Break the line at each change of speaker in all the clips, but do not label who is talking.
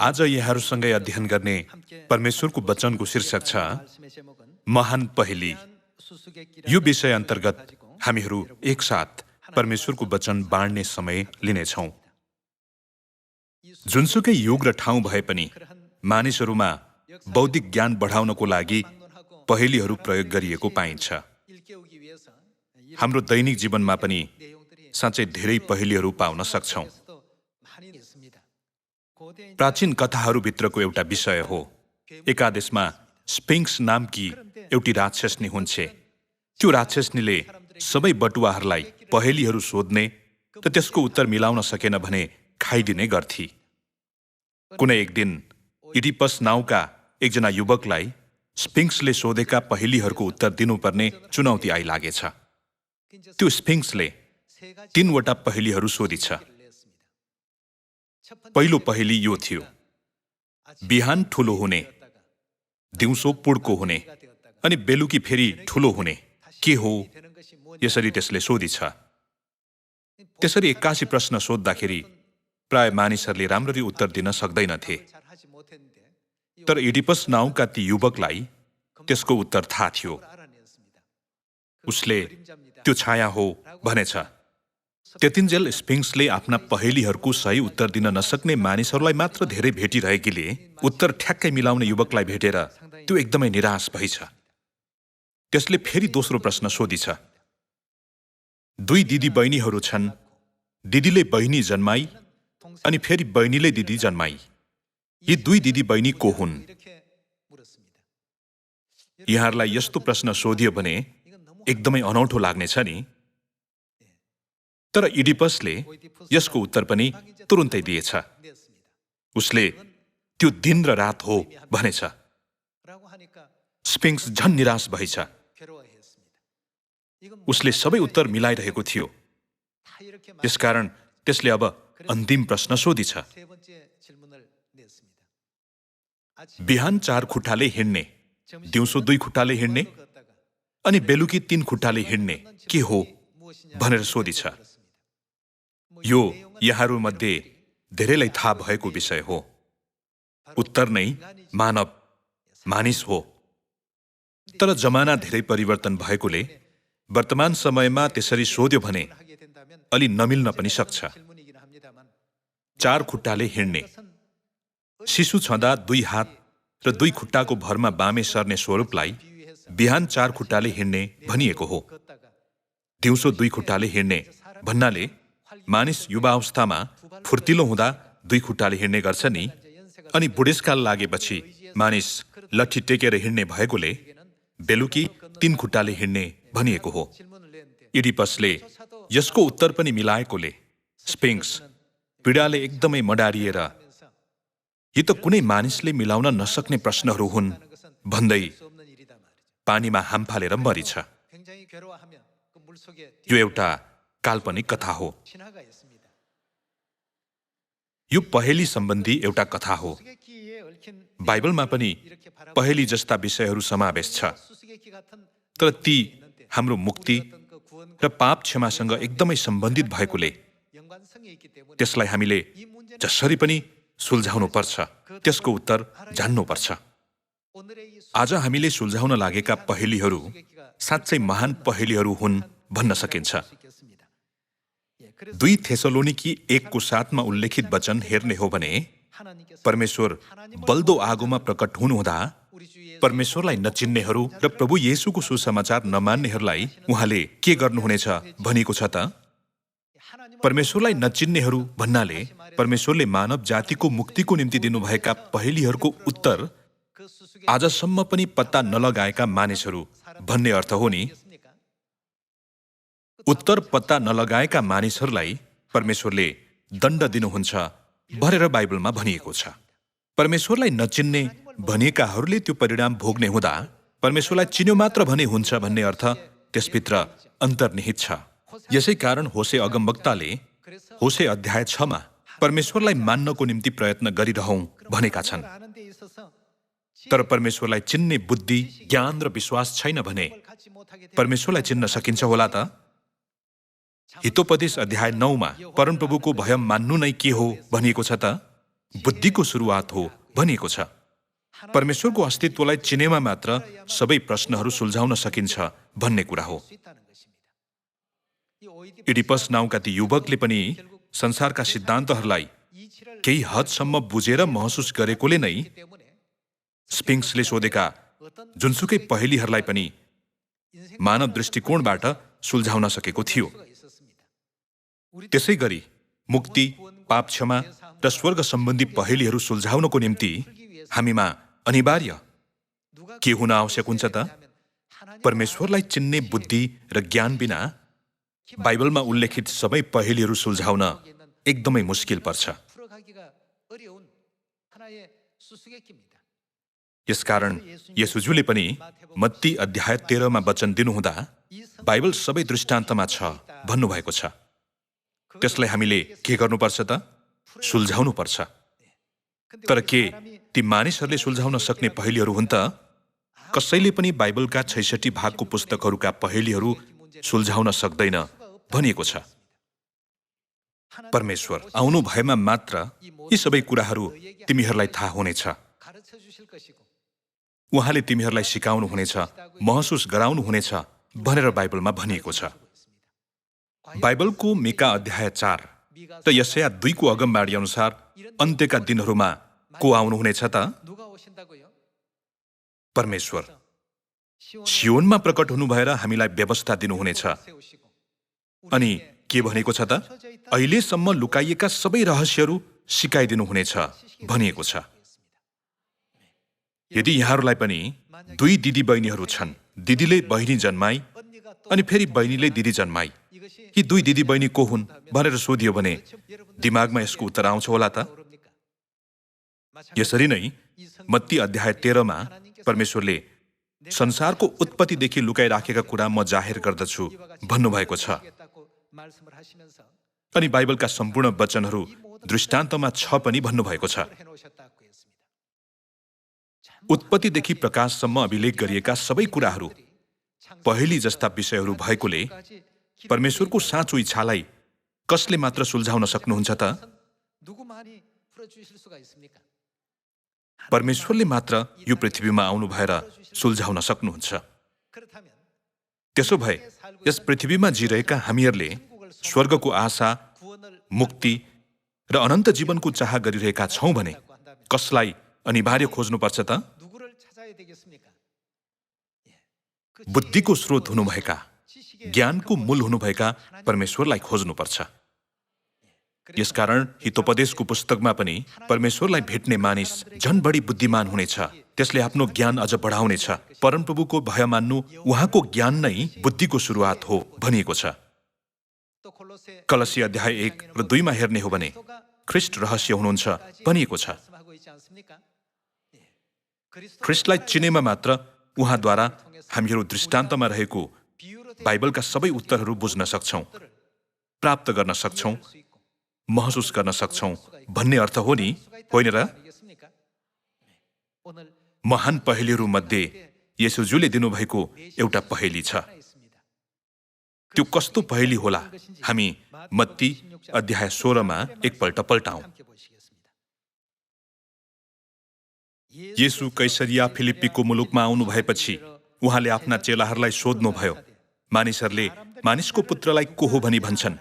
आज यहाँहरूसँगै अध्ययन गर्ने परमेश्वरको वचनको शीर्षक छ महान पहेली। यो विषय अन्तर्गत हामीहरू एकसाथ परमेश्वरको वचन बाँड्ने समय लिनेछौँ। जुनसुकै युग र ठाउँ भए पनि मानिसहरूमा बौद्धिक ज्ञान बढाउनको लागि पहेलीहरू प्रयोग गरिएको पाइन्छ। हाम्रो दैनिक जीवनमा पनि साँच्चै धेरै पहेलीहरू पाउन सक्छौँ। प्राचीन कथाहरूभित्रको एउटा विषय हो। एकादेशमा स्फिङ्क्स नामकी एउटी राक्षसनी हुन्छे। त्यो राक्षसनीले सबै बटुवाहरूलाई पहेलीहरू सोध्ने र त्यसको उत्तर मिलाउन सकेन भने खाइदिने गर्थी। कुनै एक दिन इडिपस नाउँका एकजना युवकलाई स्फिङ्क्सले सोधेका पहेलीहरूको उत्तर दिनुपर्ने चुनौती आइलागेछ। त्यो स्फिङ्क्सले 3वटा पहेलीहरू सोधिछ। पहिलो पहेली यो थियो, बिहान ठुलो हुने, दिउँसो पुड्को हुने अनि बेलुकी फेरि ठुलो हुने के हो? यसरी त्यसले सोधिछ। त्यसरी 81 प्रश्न सोद्धाखेरि प्राय मानिसहरूले राम्ररी उत्तर दिन सक्दैनथे। तर इडिपस नाउँका ती युवकलाई त्यसको उत्तर थाहा थियो। उसले त्यो छाया हो भनेछ। त्यतिन्जेल स्फिङ्क्सले आफ्ना पहेलीहरूको सही उत्तर दिन नसक्ने मानिसहरूलाई मात्र धेरै भेटिरहेकीले उत्तर ठ्याक्कै मिलाउने युवकलाई भेटेर त्यो एकदमै निराश भइछ। त्यसले फेरि दोस्रो प्रश्न सोधिछ। 2 दिदी बहिनीहरू छन्। दिदीले बहिनी जन्माई अनि फेरि बहिनीले दिदी जन्माई। यी 2 दिदी बहिनी को हुन्? यहाँहरूलाई यस्तो प्रश्न सोधियो भने एकदमै अनौठो लाग्नेछ नि। तर इडिपसले यसको उत्तर पनि तुरुन्तै दिएछ। उसले त्यो दिन र रात हो भनेछ। स्फिङ्क्स झन् निराश भइछ। उसले सबै उत्तर मिलाइरहेको थियो। यसकारण त्यसले अब अन्तिम प्रश्न सोधिछ। बिहान 4 खुट्टाले हिँड्ने, दिउँसो 2 खुट्टाले हिँड्ने अनि बेलुकी 3 खुट्टाले हिँड्ने के हो भनेर सोधिछ। यो यहाँहरूमध्ये धेरैलाई थाहा भएको विषय हो। उत्तर नै मानिस हो। तर जमाना धेरै परिवर्तन भएकोले वर्तमान समयमा त्यसरी सोध्यो भने अलि नमिल्न पनि सक्छ। 4 खुट्टाले हिँड्ने, शिशु छँदा 2 हात र 2 खुट्टाको भरमा बामे सर्ने स्वरूपलाई बिहान 4 खुट्टाले हिँड्ने भनिएको हो। दिउँसो 2 खुट्टाले हिँड्ने भन्नाले मानिस युवावस्थामा फुर्तिलो हुँदा 2 खुट्टाले हिँड्ने गर्छ नि। अनि बुढेसकाल लागेपछि मानिस लट्ठी टेकेर हिँड्ने भएकोले बेलुकी 3 खुट्टाले हिँड्ने भनिएको हो। इडिपसले यसको उत्तर पनि मिलाएकोले स्फिङ्क्स पीडाले एकदमै मडारिएर यी त कुनै मानिसले मिलाउन नसक्ने प्रश्नहरू हुन् भन्दै पानीमा हाम फालेर मरिछ। यो एउटा काल्पनिक कथा हो। यो पहेली सम्बन्धी एउटा कथा हो। बाइबलमा पनि पहेली जस्ता विषयहरू समावेश छ। तर ती हाम्रो मुक्ति र पाप क्षमासँग एकदमै सम्बन्धित भएकोले त्यसलाई हामीले जसरी पनि सुल्झाउनु पर्छ, त्यसको उत्तर जान्नुपर्छ। आज हामीले सुल्झाउन लागेका पहेलीहरू साँच्चै महान पहेलीहरू हुन् भन्न सकिन्छ। 2 थेसलोनिकी 1:7 उल्लेखित वचन हेर्ने हो भने परमेश्वर बल्दो आगोमा प्रकट हुनुहुँदा परमेश्वरलाई नचिन्नेहरू र प्रभु येशूको सुसमाचार नमान्नेहरूलाई उहाँले के गर्नुहुनेछ भनिएको छ त? परमेश्वरलाई नचिन्नेहरू भन्नाले परमेश्वरले मानव जातिको मुक्तिको निम्ति दिनुभएका पहेलीहरूको उत्तर आजसम्म पनि पत्ता नलगाएका मानिसहरू भन्ने अर्थ हो नि। उत्तर पत्ता नलगाएका मानिसहरूलाई परमेश्वरले दण्ड दिनुहुन्छ भनेर बाइबलमा भनिएको छ। परमेश्वरलाई नचिन्ने भनिएकाहरूले त्यो परिणाम भोग्ने हुँदा परमेश्वरलाई चिन्यो मात्र भने हुन्छ भन्ने अर्थ त्यसभित्र अन्तर्निहित छ। यसै कारण होसे अगमवक्ताले होसे अध्याय 6 परमेश्वरलाई मान्नको निम्ति प्रयत्न गरिरहौं भनेका छन्। तर परमेश्वरलाई चिन्ने बुद्धि, ज्ञान र विश्वास छैन भने परमेश्वरलाई चिन्न सकिन्छ होला त? हितोपदेश अध्याय 9 परमप्रभुको भय मान्नु नै के हो भनिएको छ त? बुद्धिको सुरुवात हो भनिएको छ। परमेश्वरको अस्तित्वलाई चिनेमा मात्र सबै प्रश्नहरू सुल्झाउन सकिन्छ भन्ने कुरा हो। इडिपस नाउँका ती युवकले पनि संसारका सिद्धान्तहरूलाई केही हदसम्म बुझेर महसुस गरेकोले नै स्फिङ्क्सले सोधेका जुनसुकै पहेलीहरूलाई पनि मानव दृष्टिकोणबाट सुल्झाउन सकेको थियो। त्यसै गरी मुक्ति, पाप क्षमा र स्वर्ग सम्बन्धी पहेलीहरू सुल्झाउनको निम्ति हामीमा अनिवार्य के हुन आवश्यक हुन्छ त? परमेश्वरलाई चिन्ने बुद्धि र ज्ञान बिना बाइबलमा उल्लेखित सबै पहेलीहरू सुल्झाउन एकदमै मुस्किल पर्छ। यसकारण येशूले पनि मत्ती अध्याय 13 वचन दिनुहुँदा बाइबल सबै दृष्टान्तमा छ भन्नुभएको छ। त्यसलाई हामीले के गर्नुपर्छ त? सुल्झाउनु पर्छ। तर के ती मानिसहरूले सुल्झाउन सक्ने पहेलीहरू हुन् त? कसैले पनि बाइबलका 66 भागको पुस्तकहरूका पहेलीहरू सुल्झाउन सक्दैन भनिएको छ। परमेश्वर आउनु भएमा मात्र यी सबै कुराहरू तिमीहरूलाई थाहा हुनेछ। उहाँले तिमीहरूलाई सिकाउनु हुनेछ, महसुस गराउनु हुनेछ भनेर बाइबलमा भनिएको छ। बाइबलको मिका अध्याय 4 र यशाया 2 को अगमबाणी अनुसार अन्त्यका दिनहरूमा को आउनु हुनेछ त? परमेश्वर सियोनमा प्रकट हुनु भएर हामीलाई व्यवस्था दिनुहुनेछ। अनि के भनेको छ त? अहिलेसम्म लुकाइएका सबै रहस्यहरू सिकाइदिनुहुनेछ भनिएको छ। यदि यहाँहरूलाई पनि 2 दिदी बहिनीहरू छन्, दिदीले बहिनी जन्माई अनि फेरि बहिनीले दिदी जन्माई, यी 2 दिदी बहिनी को हुन् भनेर सोधियो भने दिमागमा यसको उत्तर आउँछ होला त? यसरी नै मत्ती अध्याय 13 मा परमेश्वरले संसारको उत्पत्तिदेखि लुकाइराखेका कुरा म जाहेर गर्दछु भन्नुभएको छ। अनि बाइबलका सम्पूर्ण वचनहरू दृष्टान्तमा छ पनि भन्नुभएको छ। उत्पत्तिदेखि प्रकाशसम्म अभिलेख गरिएका सबै कुराहरू पहेली जस्ता विषयहरू भएकोले परमेश्वरको साँचो इच्छालाई कसले मात्र सुल्झाउन सक्नुहुन्छ त? परमेश्वरले मात्र यो पृथ्वीमा आउनु भएर सुल्झाउन सक्नुहुन्छ। त्यसो भए यस पृथ्वीमा जिरहेका हामीहरूले स्वर्गको आशा, मुक्ति र अनन्त जीवनको चाह गरिरहेका छौँ भने कसलाई अनिवार्य खोज्नुपर्छ त? बुद्धिको स्रोत हुनुभएका, ज्ञानको मूल हुनुभएका परमेश्वरलाई खोज्नुपर्छ। यसकारण हितोपदेशको पुस्तकमा पनि परमेश्वरलाई भेट्ने मानिस झन बढी बुद्धिमान हुनेछ, त्यसले आफ्नो ज्ञान अझ बढाउनेछ। परमप्रभुको भय मान्नु, उहाँको ज्ञान नै बुद्धिको सुरुवात हो भनिएको छ। कलसी अध्याय 1 र 2 मा हेर्ने हो भने ख्रिस्ट रहस्य हुनुहुन्छ भनिएको छ। ख्रिस्टलाई चिनेमा मात्र उहाँद्वारा हामीहरू दृष्टान्तमा रहेको बाइबलका सबै उत्तरहरू बुझ्न सक्छौँ, प्राप्त गर्न सक्छौँ, महसुस गर्न सक्छौँ भन्ने अर्थ हो नि, होइन र? महान पहेलीहरू मध्ये येशूले दिनुभएको एउटा पहेली छ। त्यो कस्तो पहेली होला? हामी मत्ती अध्याय 16 मा एकपल्ट पल्टाउँ। येशू कैसरिया फिलिप्पीको मुलुकमा आउनु भएपछि उहाँले आफ्ना चेलाहरूलाई सोध्नुभयो, मानिसहरूले मानिसको पुत्रलाई को हो भनी भन्छन्?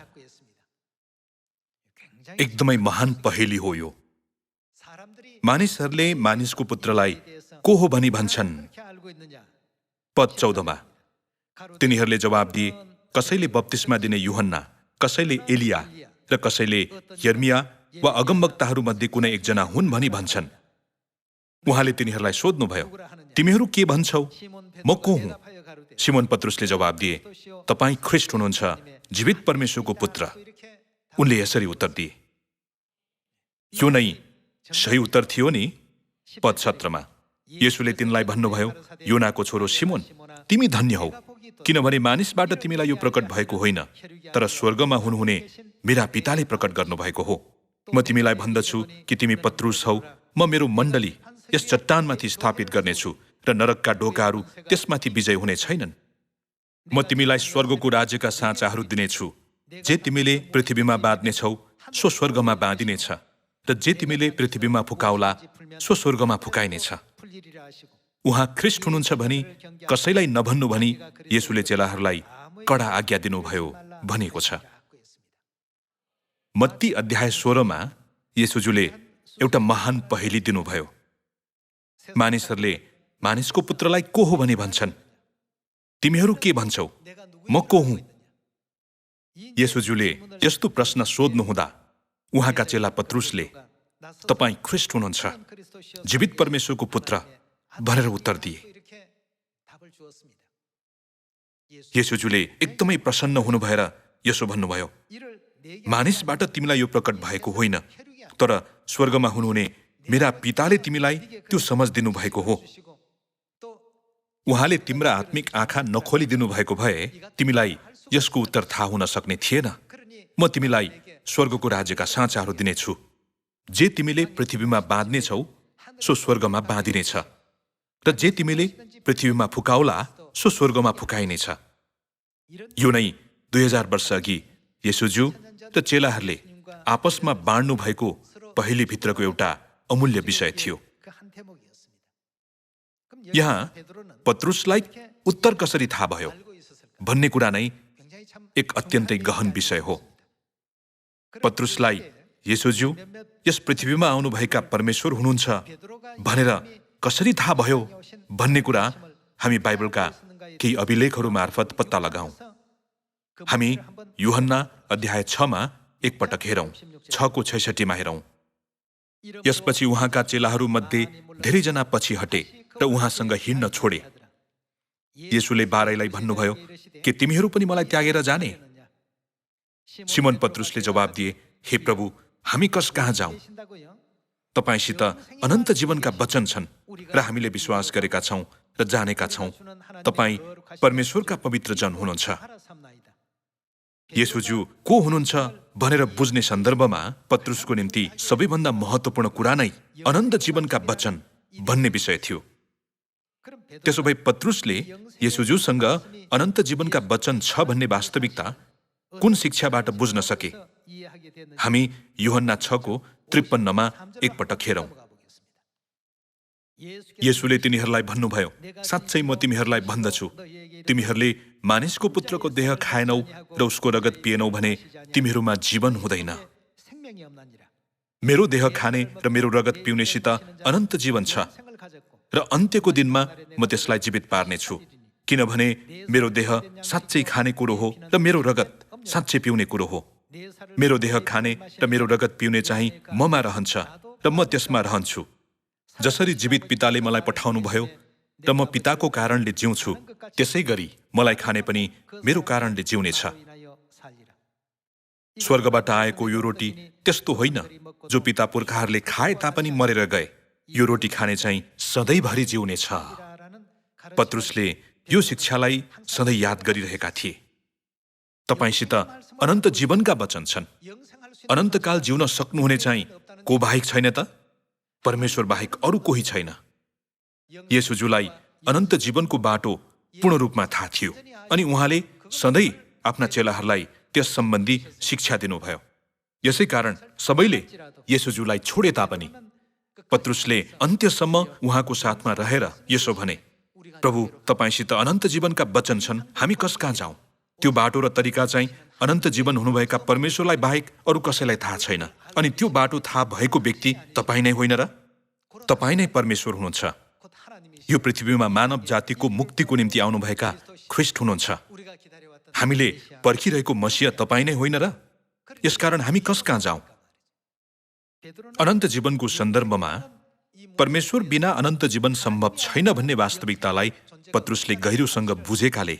एकदमै महान पहेली हो यो। मानिसहरूले मानिसको पुत्रलाई को हो भनी भन्छन्? पद 14 मा तिनीहरूले जवाब दिए, कसैले बप्तिस्मा दिने यूहन्ना, कसैले एलिया र कसैले यर्मिया वा अगमवक्ताहरू मध्ये कुनै एकजना हुन् भनी भन्छन्। उहाँले तिनीहरूलाई सोध्नुभयो, तिमीहरू के भन्छौ? म को हुँ? सिमोन पत्रुसले जवाब दिए, तपाईँ ख्रिस्ट हुनुहुन्छ, जीवित परमेश्वरको पुत्र। उनले यसरी उत्तर दिए। यो नै सही उत्तर थियो नि। पद 17 मा येशूले तिनलाई भन्नुभयो, योनाको छोरो सिमोन, तिमी धन्य हौ, किनभने मानिसबाट तिमीलाई यो प्रकट भएको होइन, तर स्वर्गमा हुनुहुने मेरा पिताले प्रकट गर्नुभएको हो। म तिमीलाई भन्दछु कि तिमी पत्रुस हौ, म मेरो मण्डली यस चट्टानमाथि स्थापित गर्नेछु र नरकका ढोकाहरू त्यसमाथि विजय हुने छैनन्। म तिमीलाई स्वर्गको राज्यका साँचाहरू दिनेछु, जे तिमीले पृथ्वीमा बाँध्नेछौ सो स्वर्गमा बाँधिनेछ, र जे तिमीले पृथ्वीमा फुकाउला सो स्वर्गमा फुकाइनेछ। उहाँ ख्रिस्ट हुनुहुन्छ भनी कसैलाई नभन्नु भनी येशूले चेलाहरूलाई कडा आज्ञा दिनुभयो भनिएको छ। मत्ती अध्याय 16मा येशूजुले एउटा महान पहेली दिनुभयो। मानिसहरूले मानिसको पुत्रलाई को हो भनी भन्छन्, तिमीहरू के भन्छौ, म को हुँ? येशूजुले यस्तो प्रश्न सोध्नुहुँदा उहाँका चेला पत्रुसले तपाईँ ख्रिस्ट हुनुहुन्छ, जीवित परमेश्वरको पुत्र भनेर उत्तर दिए। येशूजुले एकदमै प्रसन्न हुनु भएर यसो भन्नुभयो, मानिसबाट तिमीलाई यो प्रकट भएको होइन, तर स्वर्गमा हुनुहुने मेरा पिताले तिमीलाई त्यो समझ दिनु भएको हो। उहाँले तिम्रा आत्मिक आँखा नखोलिदिनु भएको भए तिमीलाई यसको उत्तर थाहा हुन सक्ने थिएन। म तिमीलाई स्वर्गको राज्यका साँचाहरू दिनेछु। जे तिमीले पृथ्वीमा बाँध्नेछौ सो स्वर्गमा बाँधिनेछ, र जे तिमीले पृथ्वीमा फुकाउला सो स्वर्गमा फुकाइनेछ। यो नै 2000 वर्ष अघि येशूज्यू र चेलाहरूले आपसमा बाँड्नु भएको पहेलीभित्रको एउटा अमूल्य विषय थियो। यहाँ पत्रुसलाई उत्तर कसरी थाहा भयो भन्ने कुरा नै एक अत्यन्तै गहन विषय हो। पत्रुसलाई येशूज्यू यस पृथ्वीमा आउनुभएका परमेश्वर हुनुहुन्छ भनेर कसरी थाहा भयो भन्ने कुरा हामी बाइबलका केही अभिलेखहरू मार्फत पत्ता लगाऊ। हामी यूहन्ना अध्याय 6मा एकपटक हेरौं, 6:66 हेरौं। यसपछि उहाँका चेलाहरू मध्ये धेरैजना पछि हटे र उहाँसँग हिँड्न छोडे। येशूले 12लाई भन्नुभयो, के तिमीहरू पनि मलाई त्यागेर जाने? सिमोन पत्रुसले जवाब दिए, हे प्रभु, हामी कस कहाँ जाउँ? तपाईसित अनन्त जीवनका वचन छन् र हामीले विश्वास गरेका छौं र जानेका छौं तपाईँ परमेश्वरका पवित्र जन हुनुहुन्छ। येशूज्यू को हुनुहुन्छ भनेर बुझ्ने सन्दर्भमा पत्रुसको निम्ति सबैभन्दा महत्त्वपूर्ण कुरा नै अनन्त जीवनका वचन भन्ने विषय थियो। त्यसो भए पत्रुसले येशूज्यूसँग अनन्त जीवनका वचन छ भन्ने वास्तविकता कुन शिक्षाबाट बुझ्न सके? हामी यूहन्ना 6:53मा एकपटक हेरौं। येशूले तिनीहरूलाई भन्नुभयो, साँच्चै म तिमीहरूलाई भन्दछु, तिमीहरूले मानिसको पुत्रको देह खाएनौ र उसको रगत पिएनौ भने तिमीहरूमा जीवन हुँदैन। मेरो देह खाने र मेरो रगत पिउनेसित अनन्त जीवन छ र अन्त्यको दिनमा म त्यसलाई जीवित पार्नेछु, किनभने मेरो देह साँच्चै खाने कुरो हो र मेरो रगत साँच्चै पिउने कुरो हो। मेरो देह खाने र मेरो रगत पिउने चाहिँ ममा रहन्छ र म त्यसमा रहन्छु। जसरी जीवित पिताले मलाई पठाउनु भयो र म पिताको कारणले जिउँछु, त्यसै गरी मलाई खाने पनि मेरो कारणले जिउनेछ। स्वर्गबाट आएको यो रोटी त्यस्तो होइन जो पिता पुर्खाहरूले खाए तापनि मरेर गए। यो रोटी खाने चाहिँ सधैँभरि जिउनेछ। पत्रुसले यो शिक्षालाई सधैँ याद गरिरहेका थिए। तपाईसित अनन्त जीवनका वचन छन्। अनन्तकाल जिउन सक्नुहुने चाहिँ को बाहेक छैन त? परमेश्वर बाहेक अरू कोही छैन। येशूज्यूलाई अनन्त जीवनको बाटो पूर्ण रूपमा थाहा थियो अनि उहाँले सधैँ आफ्ना चेलाहरूलाई त्यस सम्बन्धी शिक्षा दिनुभयो। यसै कारण सबैले येशूज्यूलाई छोडे तापनि पत्रुसले अन्त्यसम्म उहाँको साथमा रहेर यसो भने, प्रभु, तपाईसित अनन्त जीवनका वचन छन्, हामी कस कहाँ जाउँ? त्यो बाटो र तरिका चाहिँ अनन्त जीवन हुनुभएका परमेश्वरलाई बाहेक अरू कसैलाई थाहा छैन। अनि त्यो बाटो थाहा भएको व्यक्ति तपाईँ नै होइन र? तपाईँ नै परमेश्वर हुनुहुन्छ। यो पृथ्वीमा मानव जातिको मुक्तिको निम्ति आउनुभएका ख्रिस्ट हुनुहुन्छ। हामीले पर्खिरहेको मसीह तपाईँ नै होइन र? यसकारण हामी कस कहाँ जाउँ? अनन्त जीवनको सन्दर्भमा परमेश्वर बिना अनन्त जीवन सम्भव छैन भन्ने वास्तविकतालाई पत्रुसले गहिरोसँग बुझेकाले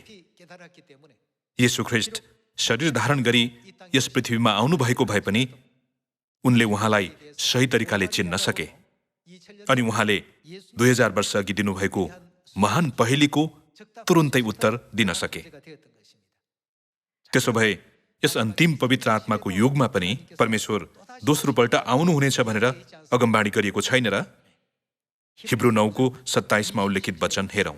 येशू ख्रिस्ट शरीर धारण गरी यस पृथ्वीमा आउनुभएको भए पनि उनले उहाँलाई सही तरिकाले चिन्न सके अनि उहाँले 2000 वर्ष अघि दिनुभएको महान पहेलीको तुरुन्तै उत्तर दिन सके। त्यसो भए यस अन्तिम पवित्र आत्माको युगमा पनि परमेश्वर दोस्रो पल्ट आउनुहुनेछ भनेर अगमबाणी गरिएको छैन र? हिब्रू 9:27मा उल्लेखित वचन हेरौं।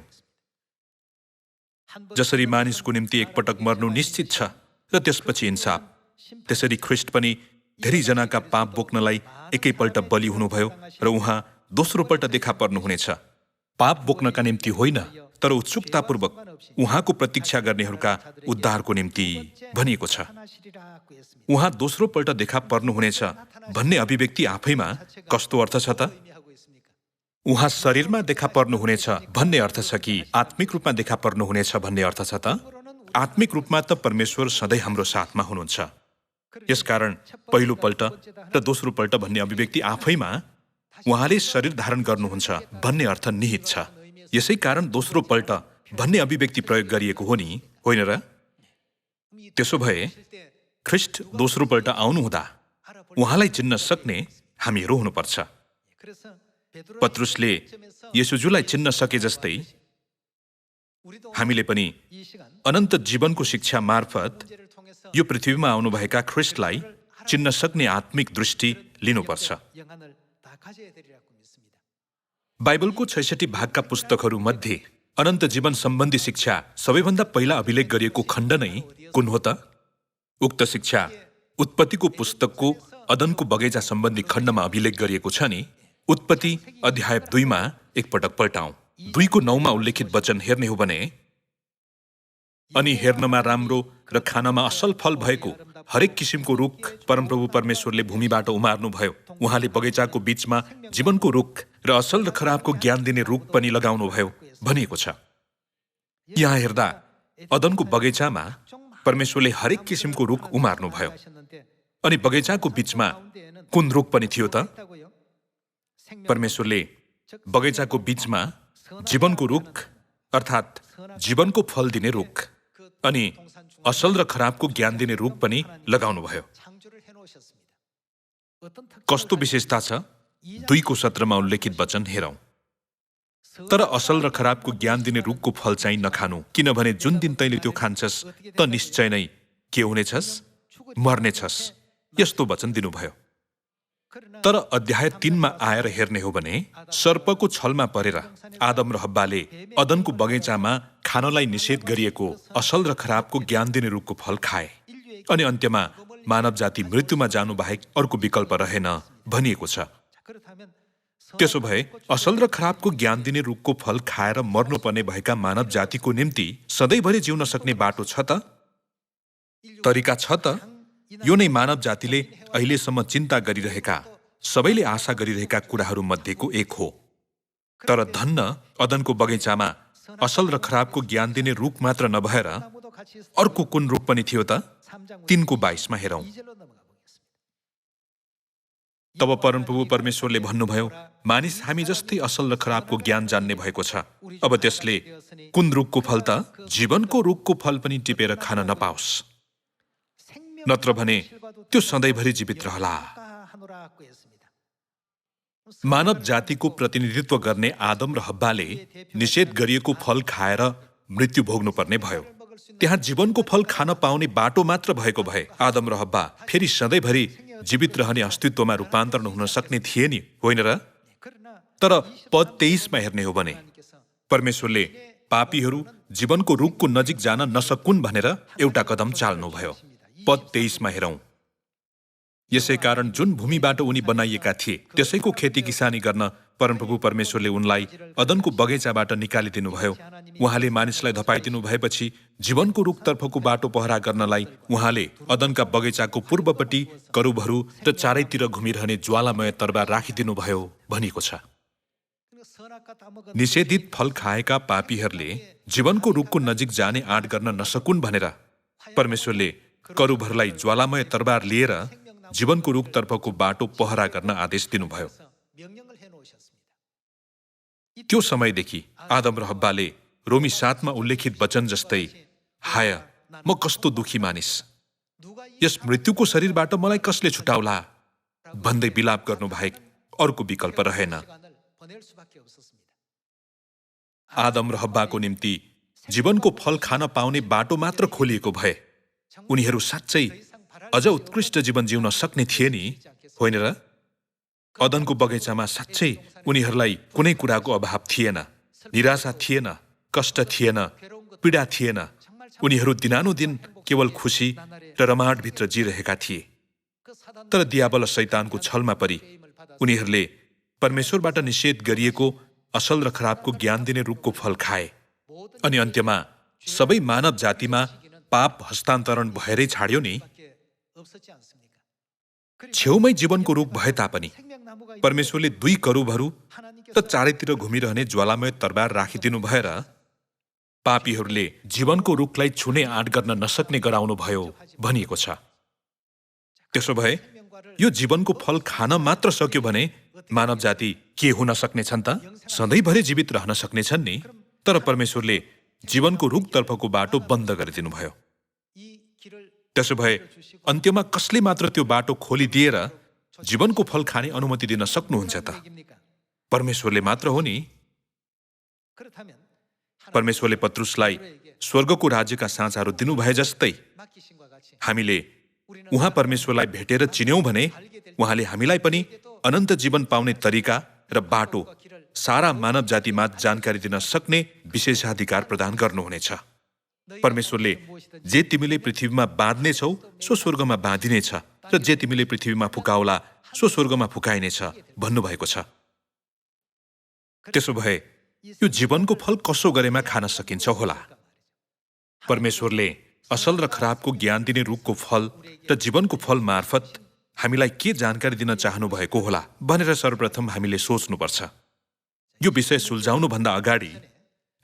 जसरी मानिसको निम्ति एकपटक मर्नु निश्चित छ र त्यसपछि इन्साफ, त्यसरी ख्रिस्ट पनि धेरैजनाका पाप बोक्नलाई एकैपल्ट बलि हुनुभयो र उहाँ दोस्रोपल्ट देखा पर्नुहुनेछ। पाप बोक्नका निम्ति होइन, तर उत्सुकतापूर्वक उहाँको प्रतीक्षा गर्नेहरूका उद्धारको निम्ति भनिएको छ। उहाँ दोस्रोपल्ट देखा पर्नुहुनेछ भन्ने अभिव्यक्ति आफैमा कस्तो अर्थ छ त? उहाँ शरीरमा देखा पर्नुहुनेछ भन्ने अर्थ छ कि आत्मिक रूपमा देखा पर्नुहुनेछ भन्ने अर्थ छ त? आत्मिक रूपमा त परमेश्वर सधैँ हाम्रो साथमा हुनुहुन्छ। यसकारण पहिलोपल्ट र दोस्रोपल्ट भन्ने अभिव्यक्ति आफैमा उहाँले शरीर धारण गर्नुहुन्छ भन्ने अर्थ निहित छ। यसै कारण दोस्रोपल्ट भन्ने अभिव्यक्ति प्रयोग गरिएको हो नि, होइन र? त्यसो भए ख्रीष्ट दोस्रोपल्ट आउनुहुँदा उहाँलाई चिन्न सक्ने हामीहरू हुनुपर्छ। पत्रुसले येशूजुलाई चिन्न सके जस्तै हामीले पनि अनन्त जीवनको शिक्षा मार्फत यो पृथ्वीमा आउनुभएका ख्रीष्टलाई चिन्न सक्ने आत्मिक दृष्टि लिनुपर्छ। बाइबलको 66 भागका पुस्तकहरू मध्ये अनन्त जीवन सम्बन्धी शिक्षा सबैभन्दा पहिला अभिलेख गरिएको खण्ड नै कुन हो त? उक्त शिक्षा उत्पत्तिको पुस्तकको अदनको बगैँचा सम्बन्धी खण्डमा अभिलेख गरिएको छ नि। उत्पत्ति अध्याय 2 मा एकपटक पल्टाउँ। 2:9 मा उल्लेखित वचन हेर्ने हो भने, अनि हेर्नमा राम्रो र खानमा असल फल भएको हरेक किसिमको रुख परमप्रभु परमेश्वरले भूमिबाट उमार्नुभयो। उहाँले बगैँचाको बीचमा जीवनको रुख र असल र खराबको ज्ञान दिने रुख पनि लगाउनुभयो भनिएको छ। यहाँ हेर्दा अदनको बगैँचामा परमेश्वरले हरेक किसिमको रुख उमार्नुभयो। अनि बगैँचाको बीचमा कुन रुख पनि थियो त? परमेश्वरले बगैँचाको बीचमा जीवनको रुख अर्थात् जीवनको फल दिने रुख अनि असल र खराबको ज्ञान दिने रुख पनि लगाउनुभयो। कस्तो विशेषता छ? 2:17 मा उल्लेखित वचन हेरौँ। तर असल र खराबको ज्ञान दिने रुखको फल चाहिँ नखानु, किनभने जुन दिन तैँले त्यो खान्छस् त निश्चय नै के हुनेछस्? मर्नेछस्। यस्तो वचन दिनुभयो। तर अध्याय 3 मा आएर हेर्ने हो भने सर्पको छलमा परेर आदम र हब्बाले अदनको बगैँचामा खानलाई निषेध गरिएको असल र खराबको ज्ञान दिने रुखको फल खाए अनि अन्त्यमा मानव जाति मृत्युमा जानु बाहेक अर्को विकल्प रहेन भनिएको छ। त्यसो भए असल र खराबको ज्ञान दिने रुखको फल खाएर मर्नुपर्ने भएका मानव जातिको निम्ति सधैँभरि जिउन सक्ने बाटो छ त? तरिका छ त? यो नै मानव जातिले अहिलेसम्म चिन्ता गरिरहेका, सबैले आशा गरिरहेका कुराहरू मध्येको एक हो। तर धन्न अदनको बगैँचामा असल र खराबको ज्ञान दिने रुख मात्र नभएर अर्को कुन रुख पनि थियो त? 3:22 मा हेरौँ। तब परमप्रभु परमेश्वरले भन्नुभयो, मानिस हामी जस्तै असल र खराबको ज्ञान जान्ने भएको छ। अब त्यसले कुन रुखको फल त? जीवनको रुखको फल पनि टिपेर खान नपाओस्, नत्र भने त्यो सधैँभरि जीवित रहला। मानव जातिको प्रतिनिधित्व गर्ने आदम र हब्बाले निषेध गरिएको फल खाएर मृत्यु भोग्नुपर्ने भयो। त्यहाँ जीवनको फल खान पाउने बाटो मात्र भएको भए आदम र हब्बा फेरि सधैँभरि जीवित रहने अस्तित्वमा रूपान्तरण हुन सक्ने थिए नि, होइन र? तर पद 23 मा हेर्ने हो भने परमेश्वरले पापीहरू जीवनको रुखको नजिक जान नसकुन् भनेर एउटा कदम चाल्नुभयो। पद 23 मा हेरौँ। यसै कारण जुन भूमिबाट उनी बनाइएका थिए त्यसैको खेती किसानी गर्न परमप्रभु परमेश्वरले उनलाई अदनको बगैँचाबाट निकालिदिनुभयो। उहाँले मानिसलाई धपाइदिनु भएपछि जीवनको रुखतर्फको बाटो पहरा गर्नलाई उहाँले अदनका बगैँचाको पूर्वपट्टि करूबहरू र चारैतिर घुमिरहने ज्वालामय तरबार राखिदिनुभयो भनिएको छ। निषेधित फल खाएका पापीहरूले जीवनको रुखको नजिक जाने आँट गर्न नसकुन् भनेर परमेश्वरले करूबहरूलाई ज्वालामय तरबार लिएर जीवनको रुखतर्फको बाटो पहरा गर्न आदेश दिनुभयो। त्यो समयदेखि आदम र हब्बाले रोमी 7 मा उल्लेखित वचन जस्तै, हाय म कस्तो दुखी मानिस, यस मृत्युको शरीरबाट मलाई कसले छुटाउला भन्दै विलाप गर्नु बाहेक अर्को विकल्प रहेन। आदम र हब्बाको निम्ति जीवनको फल खान पाउने बाटो मात्र खोलिएको भए उनीहरू साँच्चै अझ उत्कृष्ट जीवन जिउन सक्ने थिए नि, होइन र? अदनको बगैँचामा साँच्चै उनीहरूलाई कुनै कुराको अभाव थिएन, निराशा थिएन, कष्ट थिएन, पीडा थिएन। उनीहरू दिनानुदिन केवल खुसी र रमाहटभित्र जिरहेका थिए। तर दियाबल शैतानको छलमा परी उनीहरूले परमेश्वरबाट निषेध गरिएको असल र खराबको ज्ञान दिने रुखको फल खाए अनि अन्त्यमा सबै मानव जातिमा पाप हस्तान्तरण भएरै छाड्यो नि। छेउमै जीवनको रुख भए तापनि परमेश्वरले दुई करूबहरू र चारैतिर घुमिरहने ज्वालामय तरबार राखिदिनु भएर पापीहरूले जीवनको रुखलाई छुने आँट गर्न नसक्ने गराउनु भयो भनिएको छ। त्यसो भए यो जीवनको फल खान मात्र सक्यो भने मानव जाति के हुन सक्नेछन् त? सधैँभरि जीवित रहन सक्नेछन् नि। तर परमेश्वरले जीवनको रुखतर्फको बाटो बन्द गरिदिनु भयो। त्यसो भए अन्त्यमा कसले मात्र त्यो बाटो खोलिदिएर जीवनको फल खाने अनुमति दिन सक्नुहुन्छ त? परमेश्वरले मात्र हो नि। परमेश्वरले पत्रुसलाई स्वर्गको राज्यका साँचाहरू दिनुभए जस्तै हामीले उहाँ परमेश्वरलाई भेटेर चिन्यौं भने उहाँले हामीलाई पनि अनन्त जीवन पाउने तरिका र बाटो सारा मानव जातिमा जानकारी दिन सक्ने विशेषाधिकार प्रदान गर्नुहुनेछ। परमेश्वरले जे तिमीले पृथ्वीमा बाँध्नेछौ सो स्वर्गमा बाँधिनेछ र जे तिमीले पृथ्वीमा फुकाउला सो स्वर्गमा फुकाइनेछ भन्नुभएको छ। त्यसो भए यो जीवनको फल कसो गरेमा खान सकिन्छ होला? परमेश्वरले असल र खराबको ज्ञान दिने रुखको फल र जीवनको फल मार्फत हामीलाई के जानकारी दिन चाहनु भएको होला भनेर सर्वप्रथम हामीले सोच्नुपर्छ। यो विषय सुल्झाउनुभन्दा अगाडि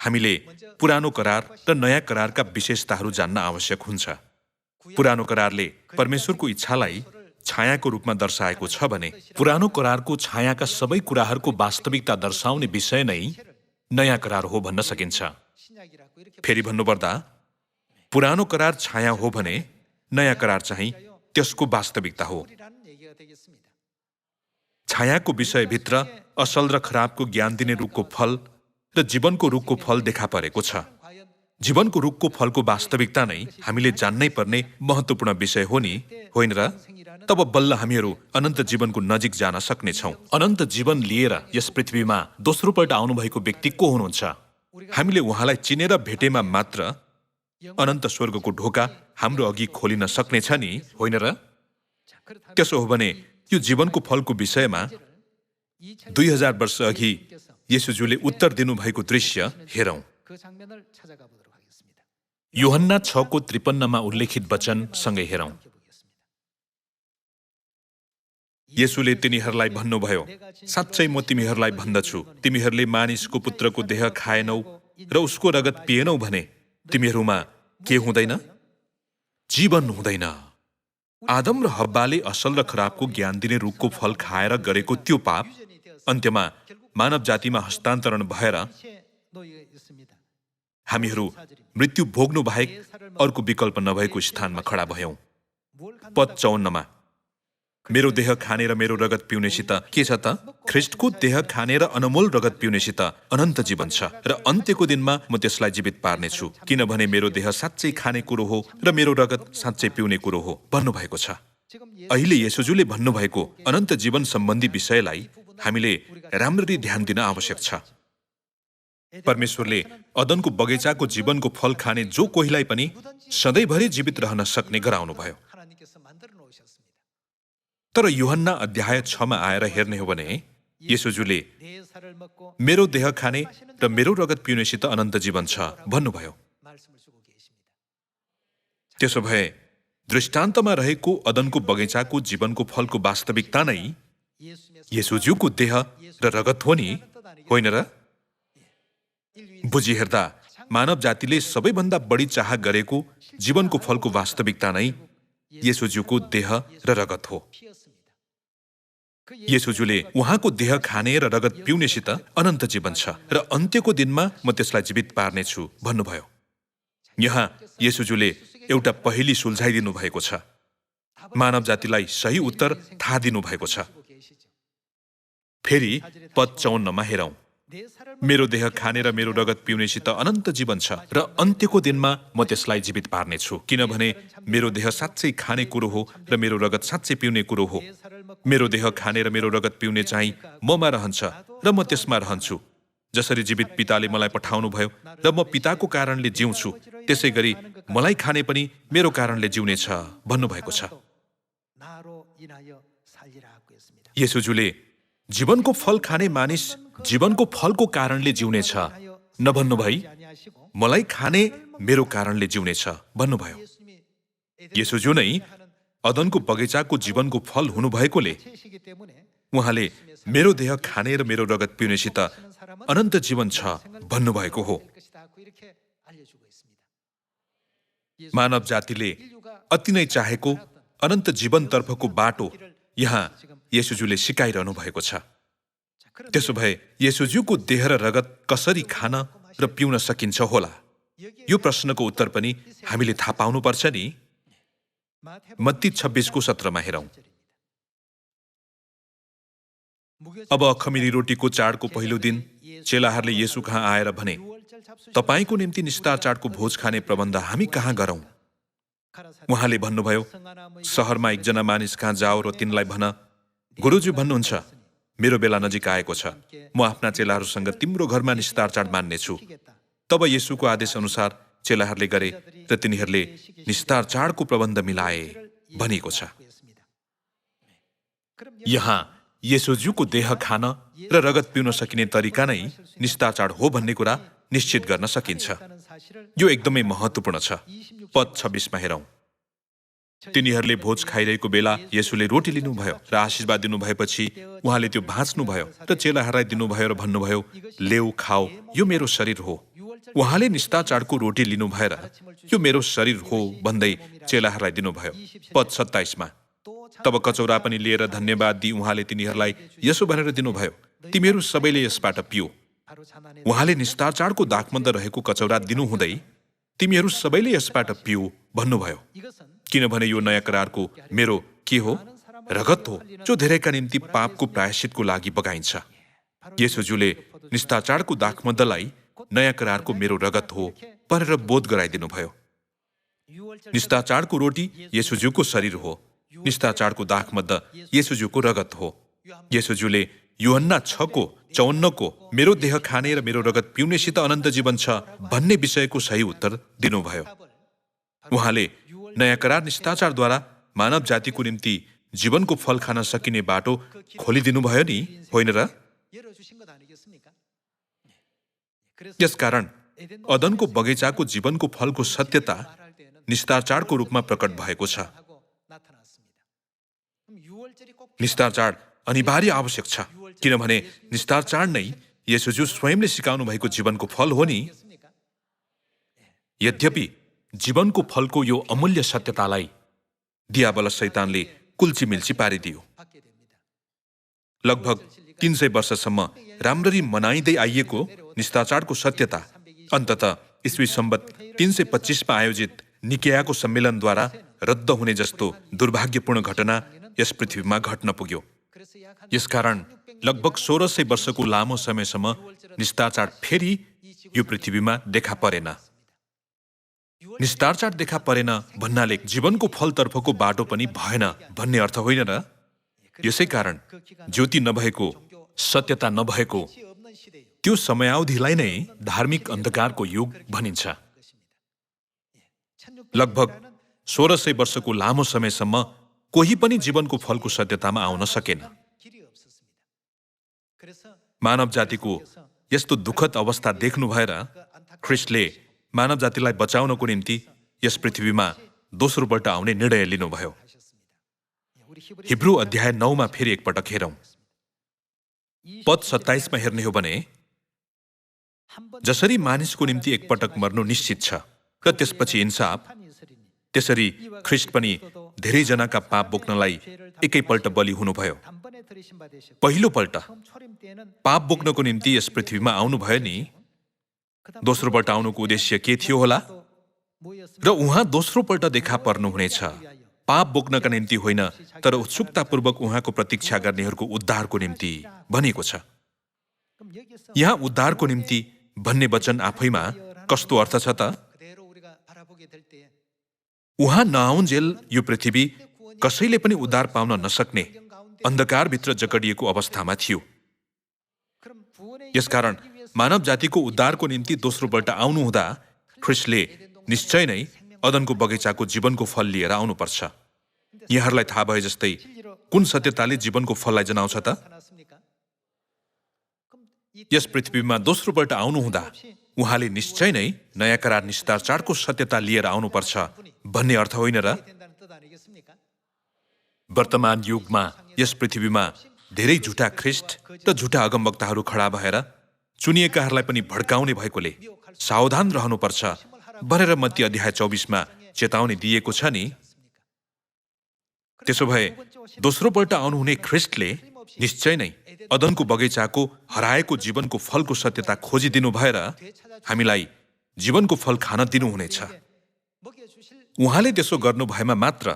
हामीले पुरानो करार र नयाँ करारका विशेषताहरू जान्न आवश्यक हुन्छ। पुरानो करारले परमेश्वरको इच्छालाई छायाको रूपमा दर्शाएको छ भने पुरानो करारको छायाका सबै कुराहरूको वास्तविकता दर्शाउने विषय नै नयाँ करार हो भन्न सकिन्छ। फेरि भन्नुपर्दा पुरानो करार छाया हो भने नयाँ करार चाहिँ त्यसको वास्तविकता हो। छायाको विषयभित्र असल र खराबको ज्ञान दिने रुखको फल र जीवनको रुखको फल देखा परेको छ। जीवनको रुखको फलको वास्तविकता नै हामीले जान्नै पर्ने महत्त्वपूर्ण विषय हो नि, होइन र? तब बल्ल हामीहरू अनन्त जीवनको नजिक जान सक्नेछौँ। अनन्त जीवन लिएर यस पृथ्वीमा दोस्रो पल्ट आउनुभएको व्यक्ति को हुनुहुन्छ? हामीले उहाँलाई चिनेर भेटेमा मात्र अनन्त स्वर्गको ढोका हाम्रो अघि खोलिन सक्नेछ नि, होइन र? त्यसो हो भने यो जीवनको फलको विषयमा 2000 वर्ष अघि येशूज्यूले उत्तर दिनुभएको दृश्य हेरौं। यूहन्ना 6:53 उल्लेखित वचन सँगै हेरौं। येशूले तिनीहरूलाई भन्नुभयो, साँच्चै म तिमीहरूलाई भन्दछु, तिमीहरूले मानिसको पुत्रको देह खाएनौ र उसको रगत पिएनौ भने तिमीहरूमा के हुँदैन? जीवन हुँदैन। आदम र हव्वाले असल र खराबको ज्ञान दिने रुखको फल खाएर गरेको त्यो पाप अन्त्यमा मानव जातिमा हस्तान्तरण भएर हामीहरू मृत्यु भोग्नु बाहेक अर्को विकल्प नभएको स्थानमा खडा भयौं। पद 54 मेरो देह खाने र मेरो रगत पिउनेसित के छ त? ख्रिस्टको देह खाने र अनमोल रगत पिउनेसित अनन्त जीवन छ र अन्त्यको दिनमा म त्यसलाई जीवित पार्नेछु, किनभने मेरो देह साँच्चै खाने कुरो हो र मेरो रगत साँच्चै पिउने कुरो हो भन्नुभएको छ। अहिले येशूज्यूले भन्नुभएको अनन्त जीवन सम्बन्धी विषयलाई हामीले राम्ररी ध्यान दिन आवश्यक छ। परमेश्वरले अदनको बगैँचाको जीवनको फल खाने जो कोहीलाई पनि सधैँभरि जीवित रहन सक्ने गराउनुभयो। तर यूहन्ना अध्याय 6 मा आएर हेर्ने हो भने येशूज्यूले मेरो देह खाने र मेरो रगत पिउनेसित अनन्त जीवन छ भन्नुभयो। त्यसो भए दृष्टान्तमा रहेको अदनको बगैँचाको जीवनको फलको वास्तविकता नै येशूज्यूको देह र रगत हो नि, होइन र? बुझी हेर्दा मानव जातिले सबैभन्दा बढी चाह गरेको जीवनको फलको वास्तविकता नै येशूज्यूको देह र रगत हो। येशूज्यूले उहाँको देह खाने र रगत पिउनेसित अनन्त जीवन छ र अन्त्यको दिनमा म त्यसलाई जीवित पार्नेछु भन्नुभयो। यहाँ येशूज्यूले एउटा पहेँली सुल्झाइदिनु भएको छ। मानव जातिलाई सही उत्तर थाहा दिनु भएको छ। फेरि पद 54 मा हेरौं। मेरो देह खाने र मेरो रगत पिउनेसित अनन्त जीवन छ र अन्त्यको दिनमा म त्यसलाई जीवित पार्नेछु, किनभने मेरो देह साँच्चै खाने कुरो हो र मेरो रगत साँच्चै पिउने कुरो हो। मेरो देह खाने र मेरो रगत पिउने चाहिँ ममा रहन्छ र म त्यसमा रहन्छु। जसरी जीवित पिताले मलाई पठाउनु भयो र म पिताको कारणले जिउँछु, त्यसै गरी मलाई खाने पनि मेरो कारणले जिउनेछ भन्नुभएको छ। येशूजुले जीवनको फल खाने मानिस जीवनको फलको कारणले जिउनेछ नभन्नुभई मलाई खाने मेरो कारणले जिउनेछ भन्नुभयो। येशूजु नै अदनको बगैँचाको जीवनको फल हुनुभएकोले उहाँले मेरो देह खाने र मेरो रगत पिउनेसित अनन्त जीवन छ भन्नुभएको हो। मानव जातिले अति नै चाहेको अनन्त जीवनतर्फको बाटो यहाँ येशूजुले सिकाइरहनु भएको छ। त्यसो भए येशूजुको देह र रगत कसरी खान र पिउन सकिन्छ होला? यो प्रश्नको उत्तर पनि हामीले थाहा पाउनुपर्छ नि। मत्ती 26:17 हेरौं। अब अखमिरी रोटीको चाडको पहिलो दिन चेलाहरूले येशू कहाँ आएर भने, तपाईको निम्ति निस्तार चाडको भोज खाने प्रबन्ध हामी कहाँ गरौं? उहाँले भन्नुभयो, शहरमा एकजना मानिस कहाँ जाओ र तिनलाई भन, गुरुजी भन्नुहुन्छ मेरो बेला नजिक आएको छ, म आफ्ना चेलाहरूसँग तिम्रो घरमा निस्तार चाड मान्नेछु। तब येशूको आदेश अनुसार चेलाहरूले गरे र तिनीहरूले निस्तार चाडको प्रबन्ध मिलाए भनिएको छ। यहाँ येशूजुको देह खान र रगत पिउन सकिने तरिका नै निस्तार चाड हो भन्ने कुरा निश्चित गर्न सकिन्छ। यो एकदमै महत्त्वपूर्ण छ। पद 26 मा हेरौं। तिनीहरूले भोज खाइरहेको बेला येशूले रोटी लिनुभयो र आशीर्वाद दिनुभएपछि उहाँले त्यो भाँच्नुभयो र चेलाहरूलाई दिनुभयो र भन्नुभयो, लेऊ खाओ, यो मेरो शरीर हो। उहाँले निस्तार चाडको रोटी लिनु भएर यो मेरो शरीर हो भन्दै चेलाहरूलाई दिनुभयो। पद 27 मा तब कचौरा पनि लिएर धन्यवाद दिई उहाँले तिनीहरूलाई यसो भनेर दिनुभयो, तिमीहरू सबैले यसबाट पिऊ। उहाँले निस्तार चाडको दाखमन्द रहेको कचौरा दिनुहुँदै तिमीहरू सबैले यसबाट पिऊ भन्नुभयो, किनभने यो नयाँ करारको मेरो के हो? रगत हो, जो धेरैका निम्ति पापको प्रायश्चितको लागि बगाइन्छ। येशूजुले निस्तार चाडको दाखमन्दलाई नयाँ करारको मेरो रगत हो भनेर बोध गराइदिनुभयो। निस्तार चाडको रोटी येशूजुको शरीर हो, निस्तार चाडको दाखमद्द येशूजुको रगत हो। येशूजुले यूहन्ना 6:54 को मेरो देह खाने र मेरो रगत पिउनेसित अनन्त जीवन छ भन्ने विषयको सही उत्तर दिनुभयो। उहाँले नयाँ करार निस्तार चाडद्वारा मानव जातिको निम्ति जीवनको फल खान सकिने बाटो खोलिदिनुभयो नि, होइन र? यसकारण अदनको बगैँचाको जीवनको फलको सत्यता निस्तार चाडको रूपमा प्रकट भएको छ। निस्तार चाड अनिवार्य आवश्यक छ, किनभने निस्तार चाड नै येशूजु स्वयंले सिकाउनु भएको जीवनको फल हो नि। यद्यपि जीवनको फलको यो अमूल्य सत्यतालाई दियाबल शैतानले कुल्चिमिल्ची पारिदियो। लगभग 300 वर्षसम्म राम्ररी मनाइँदै आइएको निस्तार चाडको सत्यता अन्ततः ईस्वी सम्बत 325 मा आयोजित निकेयाको सम्मेलनद्वारा रद्द हुने जस्तो दुर्भाग्यपूर्ण घटना यस पृथ्वीमा घट्न पुग्यो। यसकारण लगभग 1600 वर्षको लामो समयसम्म निस्तार चाड फेरि यो पृथ्वीमा देखा परेन। निस्तार चाड देखा परेन भन्नाले जीवनको फलतर्फको बाटो पनि भएन भन्ने अर्थ होइन र? यसै कारण ज्योति नभएको, सत्यता नभएको त्यो समयावधिलाई नै धार्मिक अन्धकारको युग भनिन्छ। लगभग 1600 वर्षको लामो समयसम्म कोही पनि जीवनको फलको सत्यतामा आउन सकेन। मानव जातिको यस्तो दुःखद अवस्था देख्नु भएर ख्रिस्टले मानव जातिलाई बचाउनको निम्ति यस पृथ्वीमा दोस्रो पल्ट आउने निर्णय लिनुभयो। हिब्रू अध्याय 9 मा फेरि एकपटक हेरौं। पद 27 मा हेर्ने हो भने, जसरी मानिसको निम्ति एकपटक मर्नु निश्चित छ र त्यसपछि इन्साफ, त्यसरी ख्रिस्ट पनि धेरैजनाका पाप बोक्नलाई एकैपल्ट बलि हुनुभयो। पहिलो पल्ट पाप बोक्नको निम्ति यस पृथ्वीमा आउनुभयो नि। दोस्रो पल्ट आउनुको उद्देश्य के थियो होला? र उहाँ दोस्रो पल्ट देखा पर्नुहुनेछ, पाप बोक्नका निम्ति होइन, तर उत्सुकतापूर्वक उहाँको प्रतीक्षा गर्नेहरूको उद्धारको निम्ति भनिएको छ। यहाँ उद्धारको निम्ति भन्ने वचन आफैमा कस्तो अर्थ छ त? उहाँ नआउन्जेल यो पृथ्वी कसैले पनि उद्धार पाउन नसक्ने अन्धकारभित्र जकडिएको अवस्थामा थियो। यसकारण मानव जातिको उद्धारको निम्ति दोस्रो पल्ट आउनुहुँदा ख्रिस्टले निश्चय नै अदनको बगैँचाको जीवनको फल लिएर आउनुपर्छ। यहाँहरूलाई थाहा भए जस्तै कुन सत्यताले जीवनको फललाई जनाउँछ त? यस पृथ्वीमा दोस्रोपल्ट आउनुहुँदा उहाँले निश्चय नै नयाँ करार निस्तार चाडको सत्यता लिएर आउनुपर्छ भन्ने अर्थ होइन र? वर्तमान युगमा यस पृथ्वीमा धेरै झुटा ख्रिस्ट र झुटा अगमवक्ताहरू खडा भएर चुनिएकाहरूलाई पनि भड्काउने भएकोले सावधान रहनुपर्छ भनेर मत्ती अध्याय 24 चेतावनी दिएको छ नि। त्यसो भए दोस्रोपल्ट आउनुहुने ख्रिस्टले निश्चय नै अदनको बगैँचाको हराएको जीवनको फलको सत्यता खोजिदिनु भएर हामीलाई जीवनको फल खान दिनुहुनेछ। उहाँले त्यसो गर्नु भएमा मात्र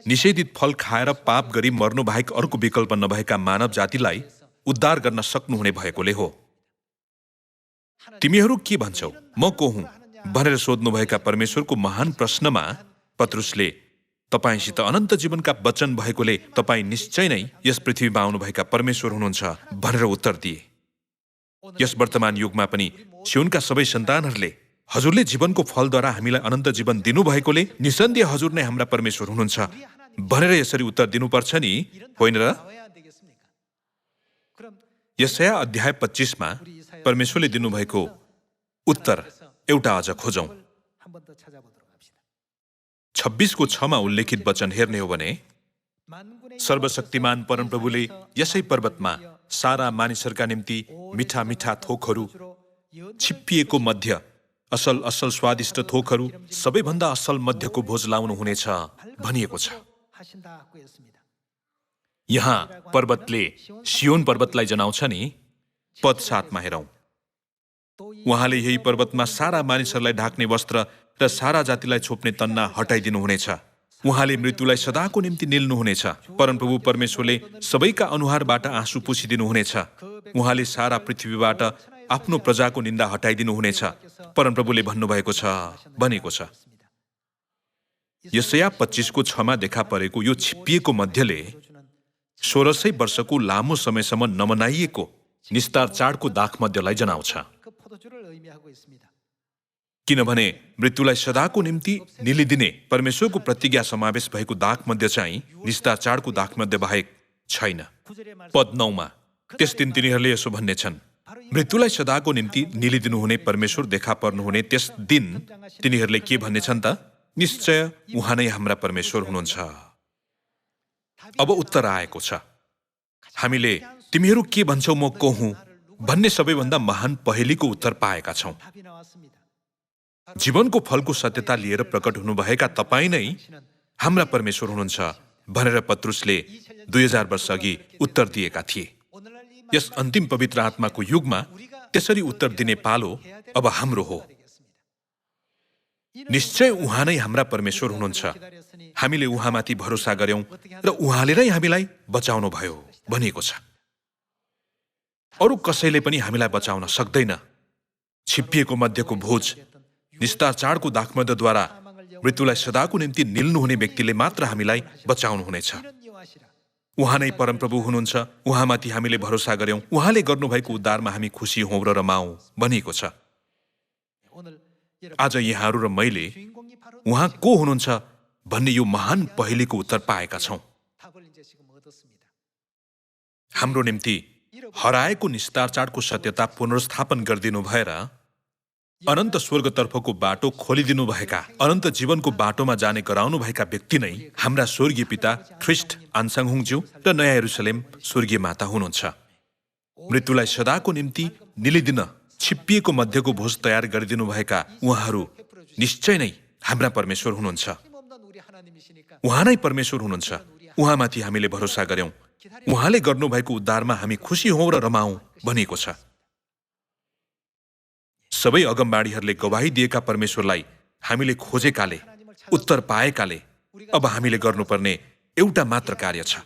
निषेधित फल खाएर पाप गरी मर्नु बाहेक अर्को विकल्प नभएका मानव जातिलाई उद्धार गर्न सक्नुहुने भएकोले हो। तिमीहरू के भन्छौ, म को हुँ भनेर सोध्नुभएका परमेश्वरको महान प्रश्नमा पत्रुसले तपाईंसित अनन्त जीवनका वचन भएकोले तपाईं निश्चय नै यस पृथ्वीमा आउनुभएका परमेश्वर हुनुहुन्छ भनेर उत्तर दिए। यस वर्तमान युगमा पनि सियोनका सबै सन्तानहरूले हजुरले जीवनको फलद्वारा हामीलाई अनन्त जीवन दिनुभएकोले निसन्देह हजुर नै हाम्रा परमेश्वर हुनुहुन्छ भनेर यसरी उत्तर दिनुपर्छ नि, होइन र? यशाया अध्याय 25 परमेश्वरले दिनुभएको उत्तर एउटा अझ खोजौं। 26:6 उल्लेखित वचन हेर्ने हो भने सर्वशक्तिमान परमप्रभुले यसै पर्वतमा सारा मानिसहरूका निम्ति मिठा मिठा थोकहरू, छिप्पिएको मध्य, असल असल स्वादिष्ट थोकहरू, सबैभन्दा असल मध्यको भोज लाउनु हुनेछ भनिएको छ। यहाँ पर्वतले सियोन पर्वतलाई जनाउँछ नि। पद 7 हेरौं। उहाँले यही पर्वतमा सारा मानिसहरूलाई ढाक्ने वस्त्र र सारा जातिलाई छोप्ने तन्ना हटाइदिनुहुनेछ। उहाँले मृत्युलाई सदाको निम्ति निल्नुहुनेछ। परमप्रभु परमेश्वरले सबैका अनुहारबाट आँसु पुछिदिनुहुनेछ। उहाँले सारा पृथ्वीबाट आफ्नो प्रजाको निन्दा हटाइदिनुहुनेछ। परमप्रभुले भन्नुभएको छ, भनेको छ। यशाया 25:6 देखा परेको यो छिप्पिएको मध्यले 1600 वर्षको लामो समयसम्म नमनाइएको निस्तार चाडको दाख मध्यलाई जनाउँछ। किनभने मृत्युलाई सदाको निम्ति निलिदिने परमेश्वरको प्रतिज्ञा समावेश भएको दाख मध्य चाहिँ निस्तार चाडको दाख मध्य बाहेक छैन। पद 9 त्यस दिन तिनीहरूले यसो भन्ने छन्, मृत्युलाई सदाको निम्ति निलिदिनुहुने परमेश्वर देखा पर्नुहुने त्यस दिन तिनीहरूले के भन्ने छन् त? निश्चय उहाँ नै हाम्रा परमेश्वर हुनुहुन्छ। अब उत्तर आएको छ। हामीले तिमीहरू के भन्छौ, म को हुँ भन्ने सबैभन्दा महान पहेलीको उत्तर पाएका छौं। जीवनको फलको सत्यता लिएर प्रकट हुनुभएका तपाईं नै हाम्रा परमेश्वर हुनुहुन्छ भनेर पत्रुसले 2000 वर्ष अघि उत्तर दिएका थिए। यस अन्तिम पवित्र आत्माको युगमा त्यसरी उत्तर दिने पालो अब हाम्रो हो। निश्चय उहाँ नै हाम्रा परमेश्वर हुनुहुन्छ। हामीले उहाँमाथि भरोसा गर्यौं र उहाँले नै हामीलाई बचाउनु भयो भनिएको छ। अरू कसैले पनि हामीलाई बचाउन सक्दैन। छिप्पिएको मध्यको भोज, निस्तार चाडको दाखमध्यद्वारा मृत्युलाई सदाको निम्ति निल्नुहुने व्यक्तिले मात्र हामीलाई बचाउनुहुनेछ। उहाँ नै परमप्रभु हुनुहुन्छ। उहाँमाथि हामीले भरोसा गर्यौं, उहाँले गर्नुभएको उद्धारमा हामी खुसी हौं र रमाउँ भनिएको छ। आज यहाँहरू र मैले उहाँ को हुनुहुन्छ भन्ने यो महान पहेलीको उत्तर पाएका छौं। हाम्रो निम्ति हराएको निस्तार चाडको सत्यता पुनर्स्थापन गरिदिनु भएर अनन्त स्वर्गतर्फको बाटो खोलिदिनु भएका, अनन्त जीवनको बाटोमा जाने गराउनु भएका व्यक्ति नै हाम्रा स्वर्गीय पिता ख्रिस्ट आन्साङहुङज्यू र नयाँ यरुसलेम स्वर्गीय माता हुनुहुन्छ। मृत्युलाई सदाको निम्ति निलिदिन छिप्पिएको मध्यको भोज तयार गरिदिनु भएका उहाँहरू निश्चय नै हाम्रा परमेश्वर हुनुहुन्छ। उहाँ नै परमेश्वर हुनुहुन्छ। उहाँमाथि हामीले भरोसा गर्यौं, उहाँले गर्नुभएको उद्धारमा हामी खुसी हौं र रमाउँ भनिएको छ। सबै अगमबाडीहरूले गवाही दिएका परमेश्वरलाई हामीले खोजेकाले, उत्तर पाएकाले अब हामीले गर्नुपर्ने एउटा मात्र कार्य छ।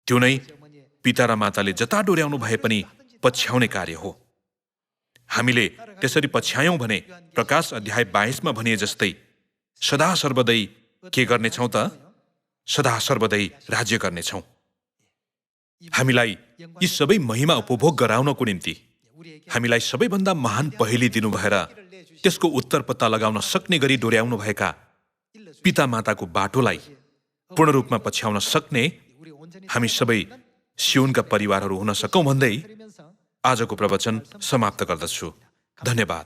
त्यो नै पिता र माताले जता डोर्याउनु भए पनि पछ्याउने कार्य हो। हामीले त्यसरी पछ्यायौं भने प्रकाश अध्याय 22 भनिए जस्तै सदा सर्वदै के गर्नेछौं त? सदा सर्वदै राज्य गर्नेछौं। हामीलाई यी सबै महिमा उपभोग गराउनको निम्ति हामीलाई सबैभन्दा महान पहेली दिनु भएर त्यसको उत्तर पत्ता लगाउन सक्ने गरी डोर्याउनु भएका पिता माताको बाटोलाई पूर्ण रूपमा पछ्याउन सक्ने हामी सबै सियोनका परिवारहरू हुन सकौं भन्दै आजको प्रवचन समाप्त गर्दछु। धन्यवाद।